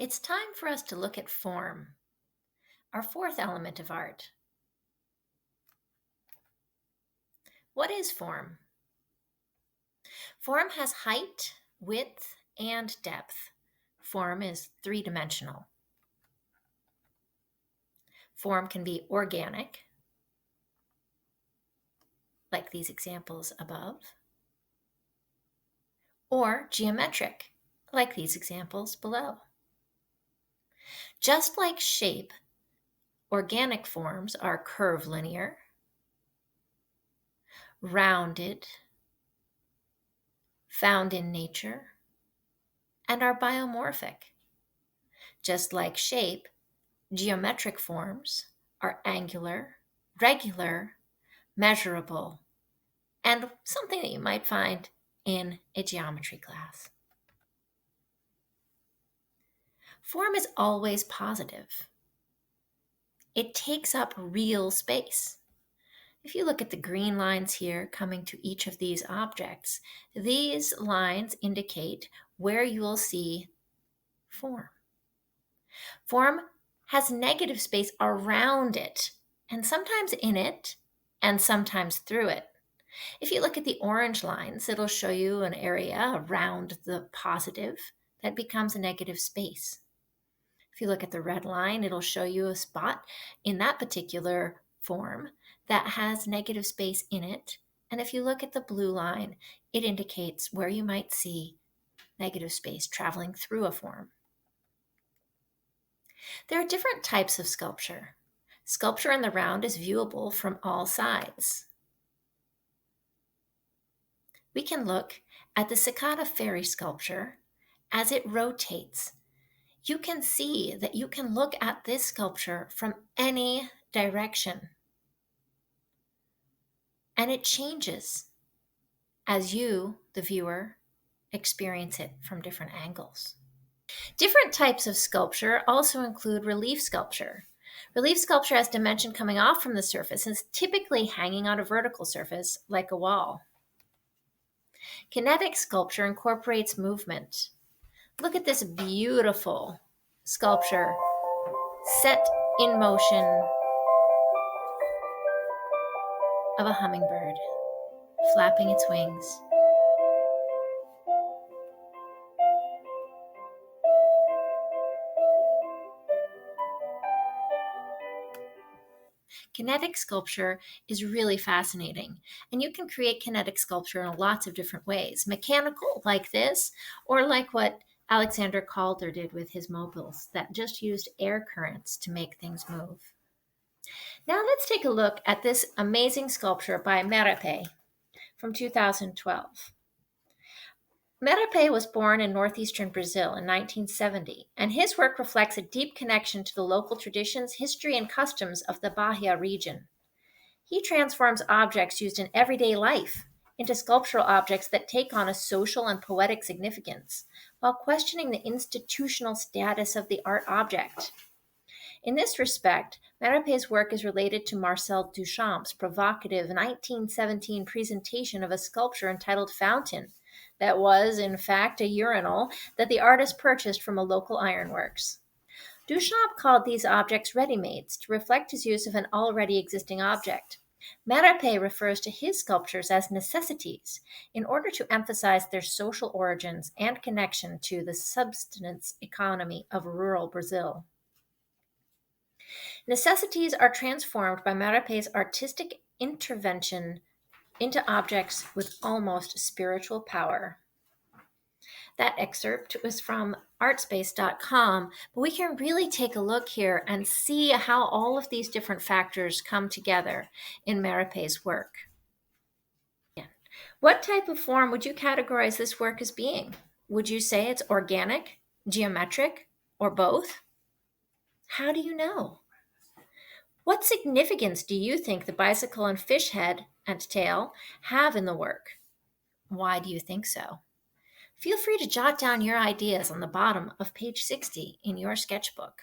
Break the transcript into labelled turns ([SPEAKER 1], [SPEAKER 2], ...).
[SPEAKER 1] It's time for us to look at form, our fourth element of art. What is form? Form has height, width, and depth. Form is three-dimensional. Form can be organic, like these examples above, or geometric, like these examples below. Just like shape, organic forms are curvilinear, rounded, found in nature, and are biomorphic. Just like shape, geometric forms are angular, regular, measurable, and something that you might find in a geometry class. Form is always positive. It takes up real space. If you look at the green lines here coming to each of these objects, these lines indicate where you will see form. Form has negative space around it, and sometimes in it, and sometimes through it. If you look at the orange lines, it'll show you an area around the positive that becomes a negative space. If you look at the red line, it'll show you a spot in that particular form that has negative space in it. And if you look at the blue line, it indicates where you might see negative space traveling through a form. There are different types of sculpture. Sculpture in the round is viewable from all sides. We can look at the Cicada fairy sculpture as it rotates. You can see that you can look at this sculpture from any direction. And it changes as you, the viewer, experience it from different angles. Different types of sculpture also include relief sculpture. Relief sculpture has dimension coming off from the surface and is typically hanging on a vertical surface like a wall. Kinetic sculpture incorporates movement. Look at this beautiful sculpture set in motion of a hummingbird flapping its wings. Kinetic sculpture is really fascinating, and you can create kinetic sculpture in lots of different ways. Mechanical, like this, or like what Alexander Calder did with his mobiles that just used air currents to make things move. Now let's take a look at this amazing sculpture by Merope from 2012. Merope was born in northeastern Brazil in 1970, and his work reflects a deep connection to the local traditions, history, and customs of the Bahia region. He transforms objects used in everyday life into sculptural objects that take on a social and poetic significance, while questioning the institutional status of the art object. In this respect, Merope's work is related to Marcel Duchamp's provocative 1917 presentation of a sculpture entitled Fountain, that was, in fact, a urinal that the artist purchased from a local ironworks. Duchamp called these objects ready-mades to reflect his use of an already existing object. Merope refers to his sculptures as necessities in order to emphasize their social origins and connection to the subsistence economy of rural Brazil. Necessities are transformed by Merope's artistic intervention into objects with almost spiritual power. That excerpt was from artspace.com, but we can really take a look here and see how all of these different factors come together in Merope's work. What type of form would you categorize this work as being? Would you say it's organic, geometric, or both? How do you know? What significance do you think the bicycle and fish head and tail have in the work? Why do you think so? Feel free to jot down your ideas on the bottom of page 60 in your sketchbook.